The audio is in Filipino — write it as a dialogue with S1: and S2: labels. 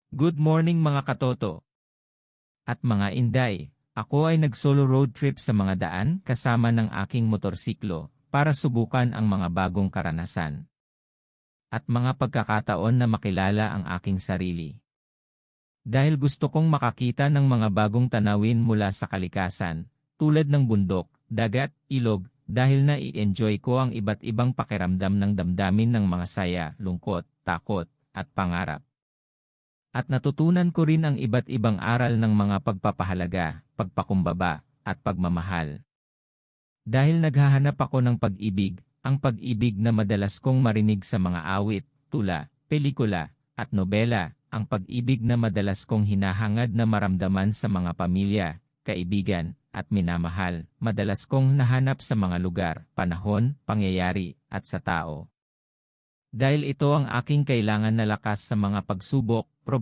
S1: Good morning mga katoto at mga inday. Ako ay nag-solo road trip sa mga daan kasama ng aking motorsiklo para subukan ang mga bagong karanasan at mga pagkakataon na makilala ang aking sarili. Dahil gusto kong makakita ng mga bagong tanawin mula sa kalikasan, tulad ng bundok, dagat, ilog, dahil na-i-enjoy ko ang iba't ibang pakiramdam ng damdamin ng mga saya, lungkot, takot, at pangarap. At natutunan ko rin ang iba't ibang aral ng mga pagpapahalaga, pagpakumbaba, at pagmamahal. Dahil naghahanap ako ng pag-ibig, ang pag-ibig na madalas kong marinig sa mga awit, tula, pelikula, at nobela, ang pag-ibig na madalas kong hinahangad na maramdaman sa mga pamilya, kaibigan, at minamahal, madalas kong nahanap sa mga lugar, panahon, pangyayari, at sa tao. Dahil ito ang aking kailangan na lakas sa mga pagsubok, problema,